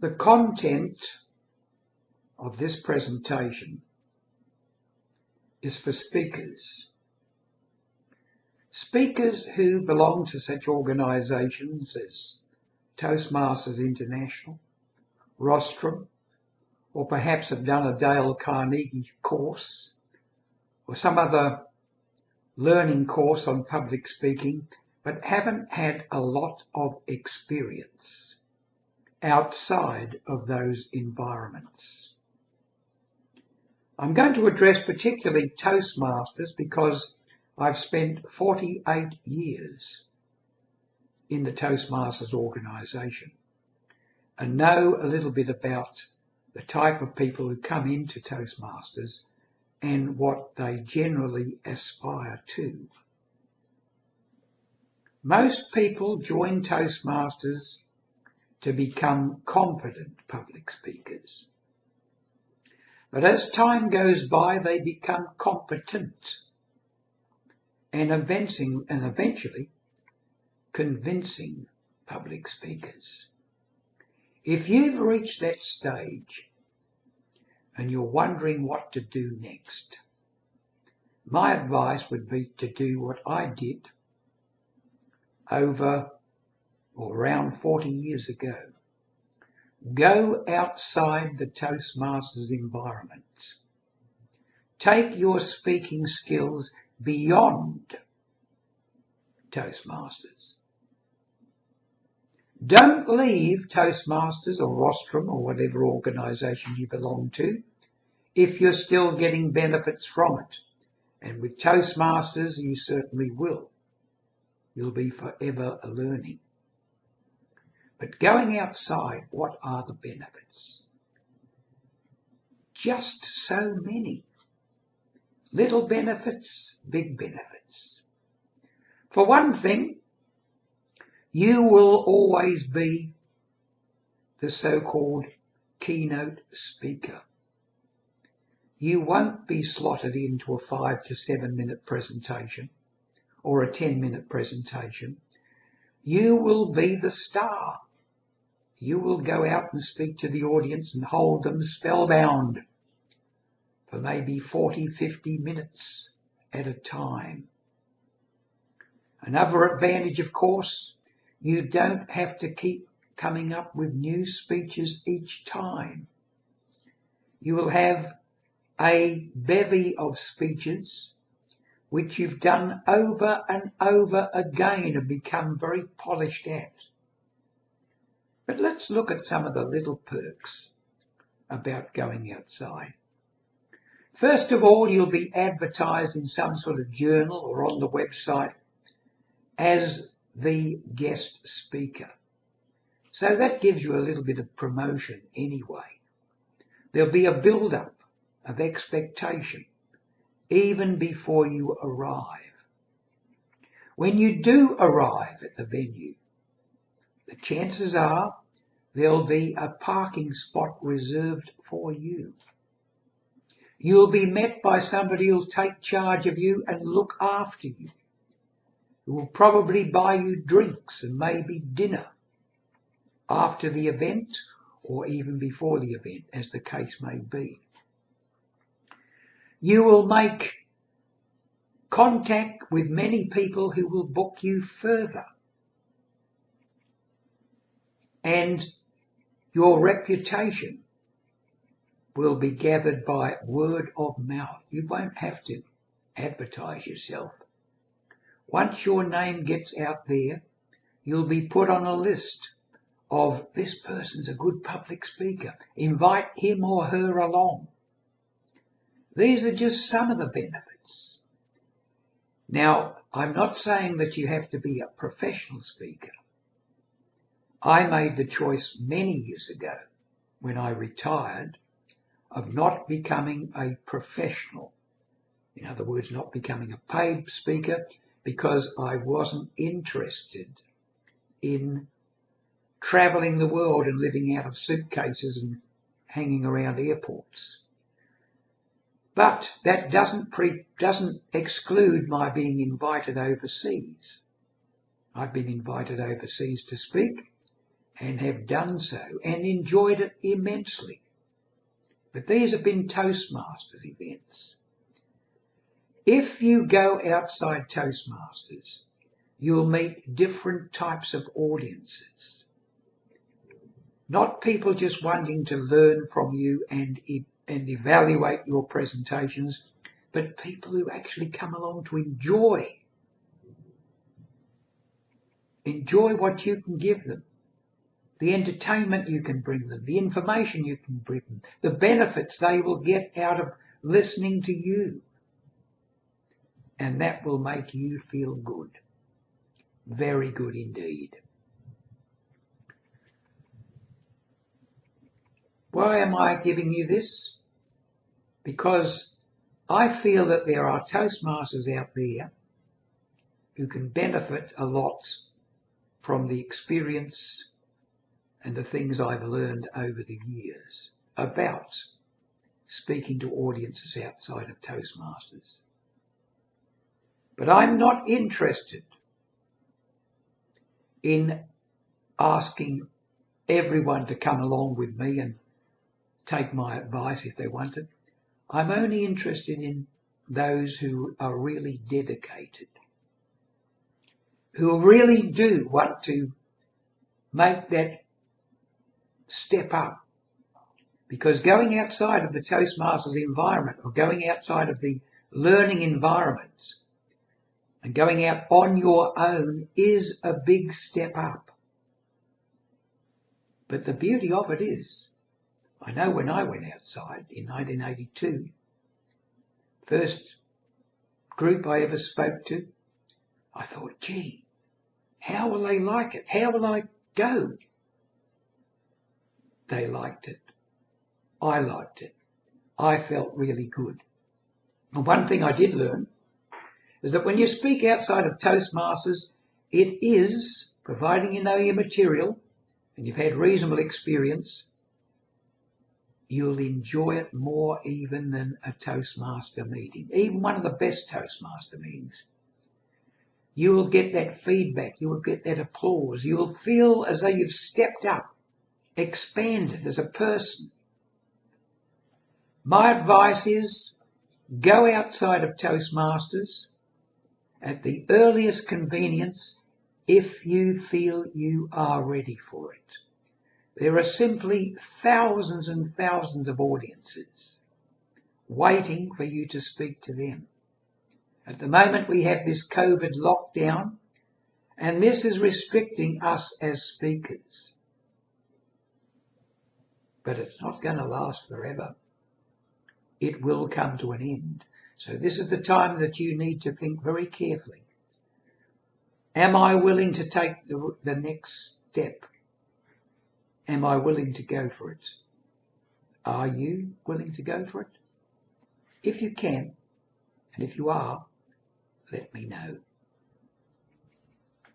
The content of this presentation is for speakers. Speakers who belong to such organisations as Toastmasters International, Rostrum, or perhaps have done a Dale Carnegie course or some other learning course on public speaking, but haven't had a lot of experience outside of those environments. I'm going to address particularly Toastmasters because I've spent 48 years in the Toastmasters organisation and know a little bit about the type of people who come into Toastmasters and what they generally aspire to. Most people join Toastmasters to become competent public speakers. But as time goes by, they become competent and eventually convincing public speakers. If you've reached that stage and you're wondering what to do next, my advice would be to do what I did over or around 40 years ago. Go outside the Toastmasters environment. Take your speaking skills beyond Toastmasters. Don't leave Toastmasters or Rostrum or whatever organisation you belong to if you're still getting benefits from it. And with Toastmasters you certainly will. You'll be forever learning. But going outside, what are the benefits? Just so many. Little benefits, big benefits. For one thing, you will always be the so-called keynote speaker. You won't be slotted into a 5 to 7 minute presentation or a 10-minute presentation. You will be the star. You will go out and speak to the audience and hold them spellbound for maybe 40, 50 minutes at a time. Another advantage, of course, you don't have to keep coming up with new speeches each time. You will have a bevy of speeches which you've done over and over again and become very polished at. But let's look at some of the little perks about going outside. First of all, you'll be advertised in some sort of journal or on the website as the guest speaker. So that gives you a little bit of promotion anyway. There'll be a build-up of expectation even before you arrive. When you do arrive at the venue, the chances are there'll be a parking spot reserved for you. You'll be met by somebody who'll take charge of you and look after you, who will probably buy you drinks and maybe dinner after the event or even before the event, as the case may be. You will make contact with many people who will book you further. And your reputation will be gathered by word of mouth. You won't have to advertise yourself. Once your name gets out there, you'll be put on a list of this person's a good public speaker. Invite him or her along. These are just some of the benefits. Now, I'm not saying that you have to be a professional speaker. I made the choice many years ago when I retired of not becoming a professional. In other words, not becoming a paid speaker, because I wasn't interested in travelling the world and living out of suitcases and hanging around airports. But that doesn't exclude my being invited overseas. I've been invited overseas to speak, and have done so and enjoyed it immensely. But these have been Toastmasters events. If you go outside Toastmasters, you'll meet different types of audiences. Not people just wanting to learn from you and evaluate your presentations, but people who actually come along to enjoy what you can give them, the entertainment you can bring them, the information you can bring them, the benefits they will get out of listening to you. And that will make you feel good. Very good indeed. Why am I giving you this? Because I feel that there are Toastmasters out there who can benefit a lot from the experience and the things I've learned over the years about speaking to audiences outside of Toastmasters. But I'm not interested in asking everyone to come along with me and take my advice if they want it. I'm only interested in those who are really dedicated, who really do want to make that step up. Because going outside of the Toastmasters environment, or going outside of the learning environment and going out on your own, is a big step up. But the beauty of it is, I know when I went outside in 1982, first group I ever spoke to, I thought, gee, how will they like it? How will I go? They liked it. I liked it. I felt really good. And one thing I did learn is that when you speak outside of Toastmasters, it is, providing you know your material and you've had reasonable experience, you'll enjoy it more even than a Toastmaster meeting, even one of the best Toastmaster meetings. You will get that feedback, you will get that applause, you will feel as though you've stepped up, expanded as a person. My advice is, go outside of Toastmasters at the earliest convenience if you feel you are ready for it. There are simply thousands and thousands of audiences waiting for you to speak to them. At the moment we have this COVID lockdown, and this is restricting us as speakers. But it's not going to last forever. It will come to an end. So this is the time that you need to think very carefully. Am I willing to take the next step? Am I willing to go for it? Are you willing to go for it? If you can, and if you are, let me know.